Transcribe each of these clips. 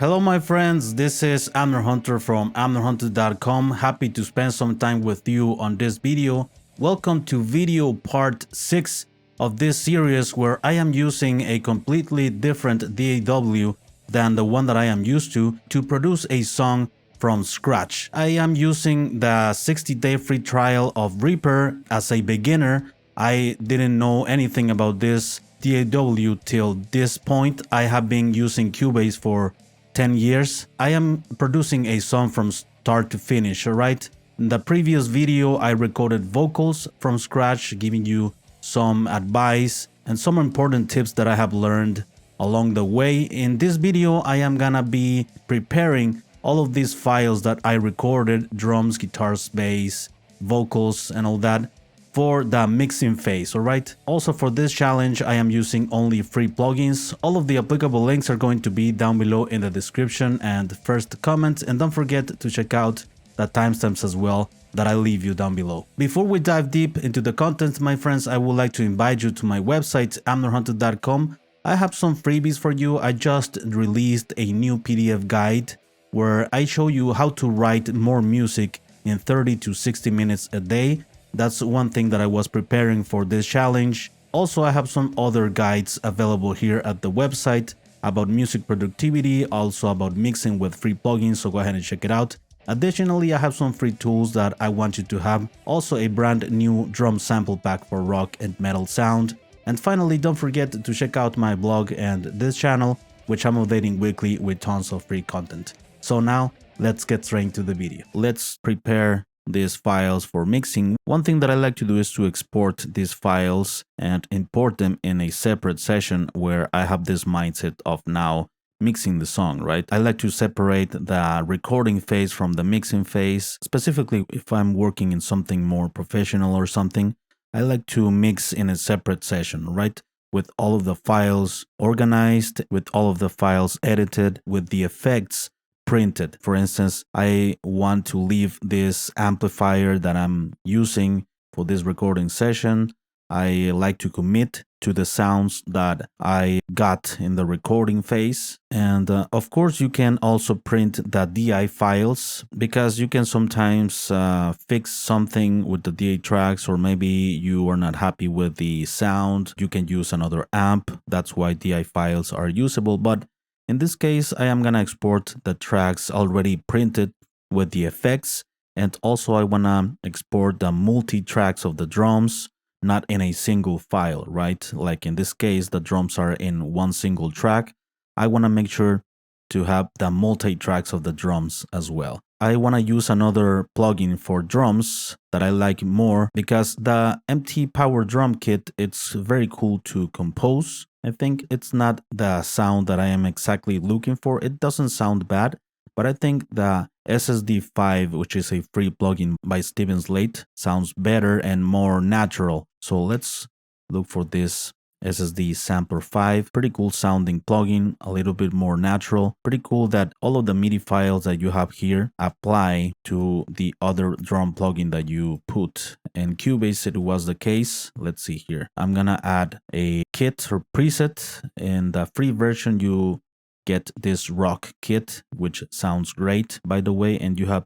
Hello my friends, this is Amner Hunter from amnerhunter.com. Happy to spend some time with you on this video. Welcome to video part 6 of this series where I am using a completely different DAW than the one that I am used to produce a song from scratch. I am using the 60-day free trial of REAPER as a beginner. I didn't know anything about this DAW till this point. I have been using Cubase for 10 years. I am producing a song from start to finish, alright? In the previous video, I recorded vocals from scratch, giving you some advice and some important tips that I have learned along the way. In this video, I am gonna be preparing all of these files that I recorded, drums, guitars, bass, vocals, and all that, for the mixing phase, alright? Also for this challenge, I am using only free plugins. All of the applicable links are going to be down below in the description and first comment, and don't forget to check out the timestamps as well that I leave you down below. Before we dive deep into the content, my friends, I would like to invite you to my website, amnerhunter.com. I have some freebies for you. I just released a new PDF guide where I show you how to write more music in 30 to 60 minutes a day. That's one thing that I was preparing for this challenge. Also, I have some other guides available here at the website about music productivity, also about mixing with free plugins, so go ahead and check it out. Additionally, I have some free tools that I want you to have, also a brand new drum sample pack for rock and metal sound. And finally, don't forget to check out my blog and this channel, which I'm updating weekly with tons of free content. So now, let's get straight into the video. Let's prepare these files for mixing. One thing that I like to do is to export these files and import them in a separate session where I have this mindset of now mixing the song, right? I like to separate the recording phase from the mixing phase. Specifically, if I'm working in something more professional or something, I like to mix in a separate session, right? With all of the files organized, with all of the files edited, with the effects printed. For instance, I want to leave this amplifier that I'm using for this recording session. I like to commit to the sounds that I got in the recording phase. And of course, you can also print the DI files because you can sometimes fix something with the DI tracks, or maybe you are not happy with the sound. You can use another amp. That's why DI files are usable. But in this case, I am gonna export the tracks already printed with the effects, and also I wanna export the multi-tracks of the drums, not in a single file, right? Like in this case, the drums are in one single track. I wanna make sure to have the multi-tracks of the drums as well. I want to use another plugin for drums that I like more because the MT Power Drum Kit, it's very cool to compose. I think it's not the sound that I am exactly looking for. It doesn't sound bad, but I think the SSD5, which is a free plugin by Steven Slate, sounds better and more natural. So let's look for this SSD Sampler 5, pretty cool sounding plugin, a little bit more natural. Pretty cool that all of the MIDI files that you have here apply to the other drum plugin that you put. In Cubase it was the case. Let's see here. I'm gonna add a kit or preset. In the free version you get this rock kit, which sounds great by the way, and you have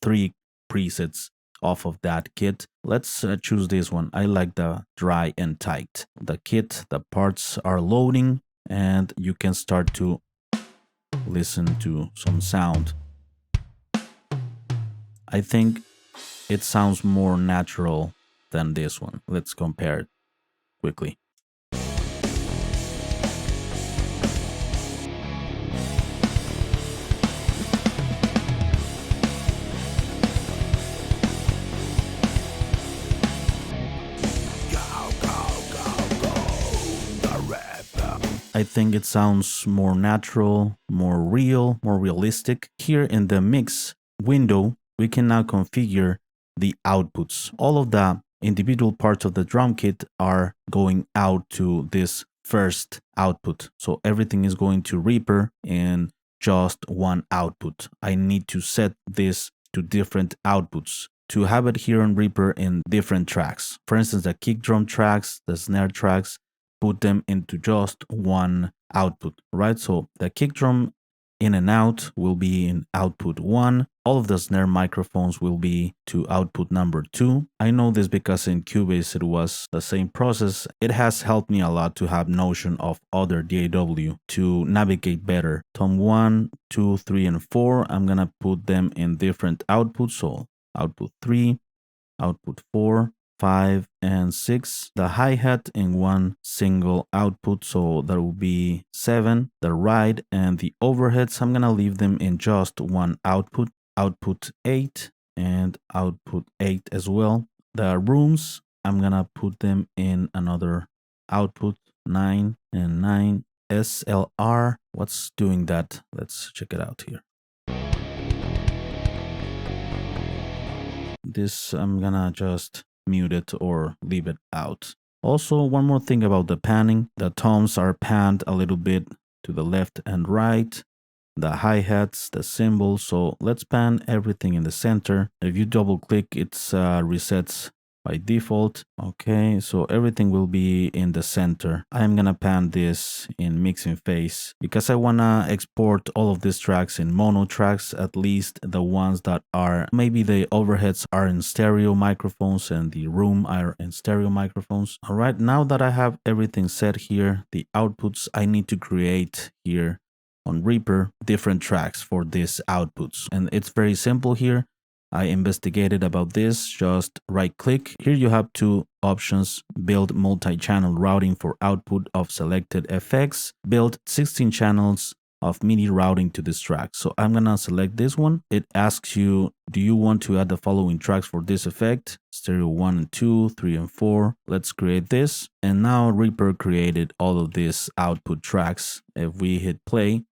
3 presets off of that kit. Let's choose this one. I like the dry and tight. The kit, the parts are loading, and you can start to listen to some sound. I think it sounds more natural than this one. Let's compare it quickly. I think it sounds more natural, more real, more realistic. Here in the mix window, we can now configure the outputs. All of the individual parts of the drum kit are going out to this first output. So everything is going to REAPER in just one output. I need to set this to different outputs to have it here on REAPER in different tracks. For instance, the kick drum tracks, the snare tracks, put them into just one output, right? So the kick drum in and out will be in output 1. All of the snare microphones will be to output number 2. I know this because in Cubase it was the same process. It has helped me a lot to have notion of other DAW to navigate better. Tom 1, 2, 3, and 4, I'm gonna put them in different outputs. So output 3, output 4, 5, and 6. The hi-hat in one single output, so that will be 7. The ride and the overheads, I'm gonna leave them in just one output, output 8 and output 8 as well. The rooms, I'm gonna put them in another output, 9 and 9. SLR, what's doing that? Let's check it out here. This I'm gonna just mute it or leave it out. Also, one more thing about the panning. The toms are panned a little bit to the left and right. The hi-hats, the cymbals. So let's pan everything in the center. If you double click, it resets by default. Okay, so everything will be in the center. I'm gonna pan this in mixing phase because I wanna export all of these tracks in mono tracks, at least the ones that are, maybe the overheads are in stereo microphones and the room are in stereo microphones. All right, now that I have everything set here, the outputs, I need to create here on Reaper different tracks for these outputs. And it's very simple here. I investigated about this, just right click. Here you have two options: build multi-channel routing for output of selected effects, build 16 channels of MIDI routing to this track. So I'm gonna select this one. It asks you, do you want to add the following tracks for this effect? Stereo 1 and 2, 3 and 4. Let's create this. And now Reaper created all of these output tracks. If we hit play,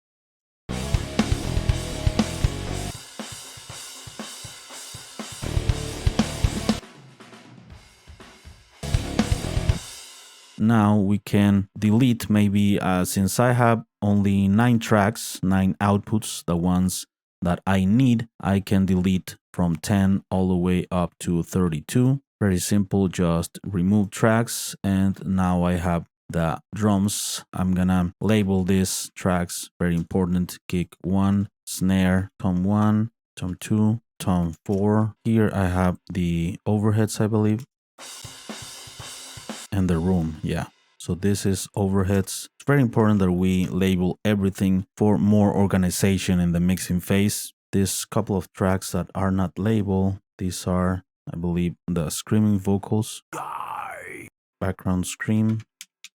now we can delete, maybe since I have only 9 tracks, 9 outputs, the ones that I need, I can delete from 10 all the way up to 32. Very simple, just remove tracks, and now I have the drums. I'm gonna label these tracks, very important: kick 1, snare, tom 1, tom 2, tom 4. Here I have the overheads, I believe, and the room. Yeah, so this is overheads. It's very important that we label everything for more organization in the mixing phase. This couple of tracks that are not labeled, these are, I believe, the screaming vocals, background scream,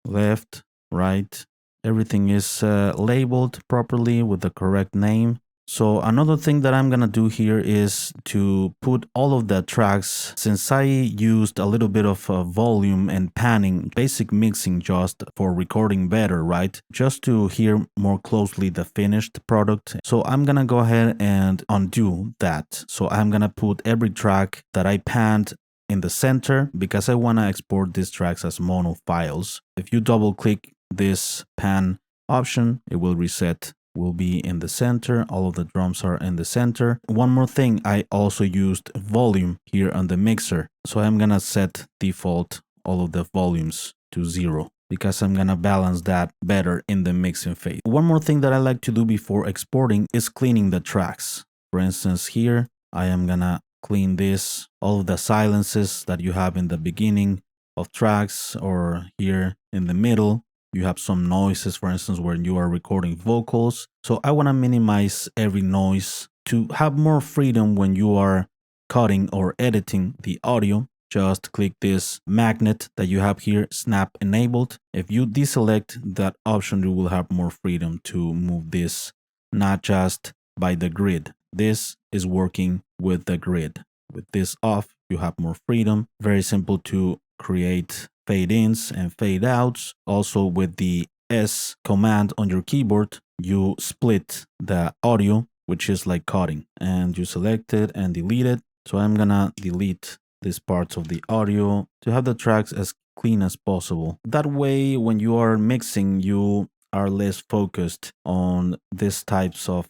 left, right. Everything is labeled properly with the correct name. So another thing that I'm gonna do here is to put all of the tracks, since I used a little bit of volume and panning, basic mixing just for recording better, right? Just to hear more closely the finished product. So I'm gonna go ahead and undo that. So I'm gonna put every track that I panned in the center because I wanna export these tracks as mono files. If you double click this pan option, it will reset, will be in the center. All of the drums are in the center. One more thing, I also used volume here on the mixer. So I'm gonna set default all of the volumes to 0 because I'm gonna balance that better in the mixing phase. One more thing that I like to do before exporting is cleaning the tracks. For instance, here I am gonna clean this, all of the silences that you have in the beginning of tracks, or here in the middle. You have some noises, for instance, when you are recording vocals. So I want to minimize every noise to have more freedom when you are cutting or editing the audio. Just click this magnet that you have here, snap enabled. If you deselect that option, you will have more freedom to move this, not just by the grid. This is working with the grid. With this off, you have more freedom. Very simple to create fade ins and fade outs. Also with the S command on your keyboard, you split the audio, which is like cutting, and you select it and delete it. So I'm gonna delete these parts of the audio to have the tracks as clean as possible. That way, when you are mixing, you are less focused on these types of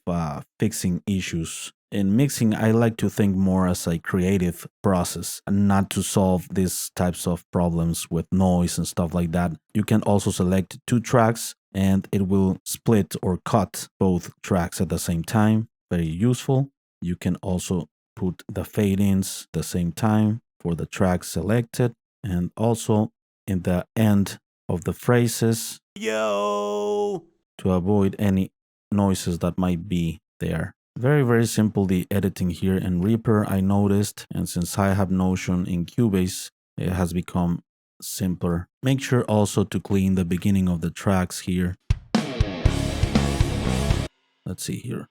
fixing issues. In mixing, I like to think more as a creative process and not to solve these types of problems with noise and stuff like that. You can also select 2 tracks and it will split or cut both tracks at the same time. Very useful. You can also put the fade-ins the same time for the track selected, and also in the end of the phrases to avoid any noises that might be there. Very simple the editing here in Reaper, I noticed, and since I have Notion in Cubase, it has become simpler. Make sure also to clean the beginning of the tracks here. Let's see here.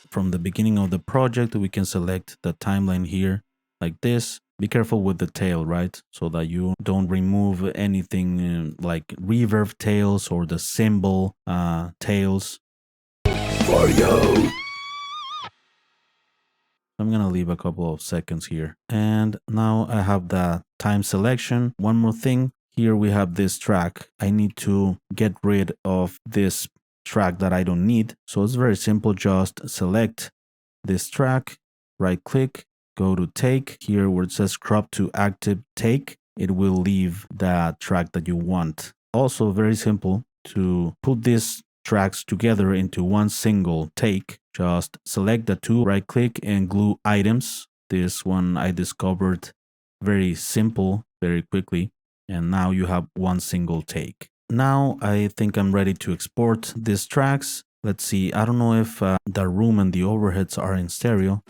From the beginning of the project, we can select the timeline here like this. Be careful with the tail, right? So that you don't remove anything like reverb tails or the symbol tails. I'm gonna leave a couple of seconds here. And now I have the time selection. One more thing. Here we have this track. I need to get rid of this track that I don't need. So it's very simple. Just select this track, right click, go to take. Here where it says crop to active take, it will leave the track that you want. Also very simple to put these tracks together into one single take. Just select the two, right click and glue items. This one I discovered very simple, very quickly. And now you have one single take. Now I think I'm ready to export these tracks. Let's see, I don't know if the room and the overheads are in stereo.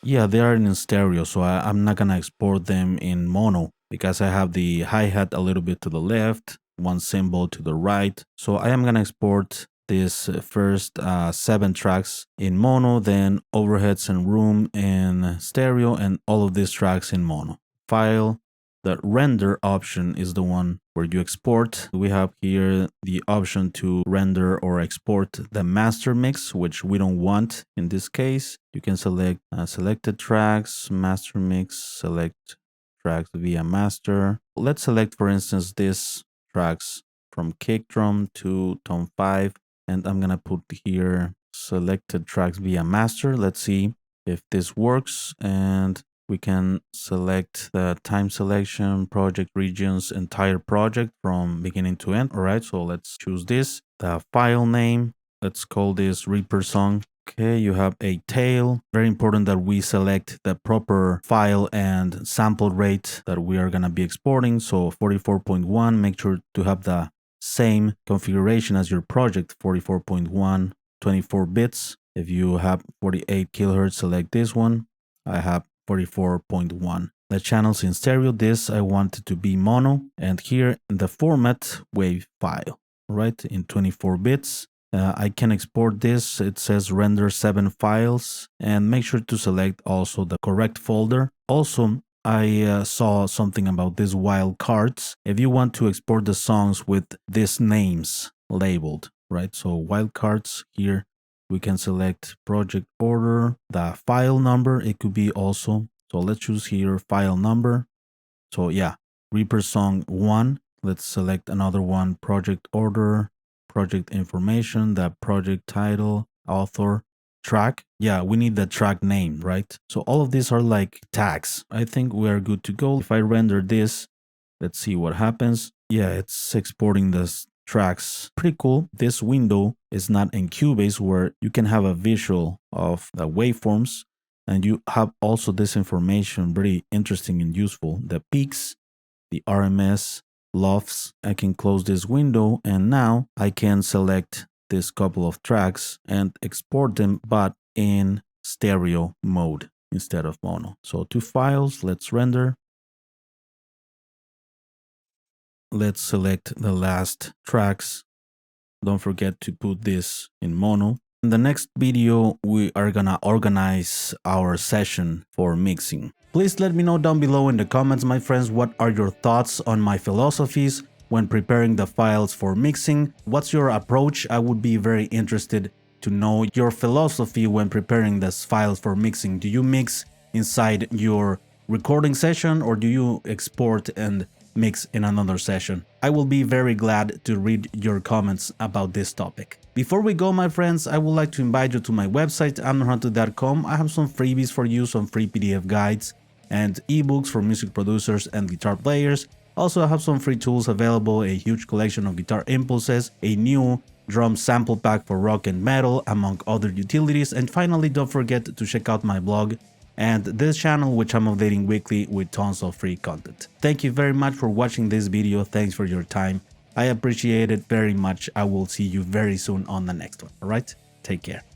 Yeah, they are in stereo, so I'm not gonna export them in mono because I have the hi-hat a little bit to the left, one cymbal to the right. So I am gonna export this first 7 tracks in mono, then overheads and room in stereo, and all of these tracks in mono. File, the render option is the one where you export. We have here the option to render or export the master mix, which we don't want in this case. You can select selected tracks, master mix, select tracks via master. Let's select, for instance, these tracks from kick drum to tone 5. And I'm gonna put here selected tracks via master. Let's see if this works. And we can select the time selection, project regions, entire project from beginning to end. All right, so let's choose this. The file name, let's call this Reaper song. Okay, you have a tail. Very important that we select the proper file and sample rate that we are gonna be exporting. So 44.1, make sure to have the same configuration as your project, 44.1, 24 bits. If you have 48 kilohertz, select this one. I have 44.1. The channels in stereo, this I want it to be mono, and here in the format wave file, right, in 24 bits. I can export this. It says render 7 files, and make sure to select also the correct folder. Also, I saw something about these wildcards. If you want to export the songs with these names labeled, right? So wildcards here, we can select project order, the file number, it could be also. So let's choose here file number. So yeah, Reaper song 1. Let's select another one, project order, project information, the project title, author, track. Yeah, we need the track name, right? So all of these are like tags. I think we are good to go. If I render this, let's see what happens. Yeah, it's exporting the tracks. Pretty cool. This window is not in Cubase where you can have a visual of the waveforms, and you have also this information, very interesting and useful. The peaks, the RMS, lofts. I can close this window, and now I can select this couple of tracks and export them, but in stereo mode instead of mono. So 2 files, let's render. Let's select the last tracks. Don't forget to put this in mono. In the next video, we are gonna organize our session for mixing. Please let me know down below in the comments, my friends, what are your thoughts on my philosophies when preparing the files for mixing. What's your approach? I would be very interested to know your philosophy when preparing these files for mixing. Do you mix inside your recording session, or do you export and mix in another session. I will be very glad to read your comments about this topic. Before we go, my friends, I would like to invite you to my website, amnorhunter.com. I have some freebies for you, some free PDF guides and ebooks for music producers and guitar players. Also, I have some free tools available, a huge collection of guitar impulses, a new drum sample pack for rock and metal, among other utilities. And finally, don't forget to check out my blog and this channel, which I'm updating weekly with tons of free content. Thank you very much for watching this video. Thanks for your time. I appreciate it very much. I will see you very soon on the next one. All right, take care.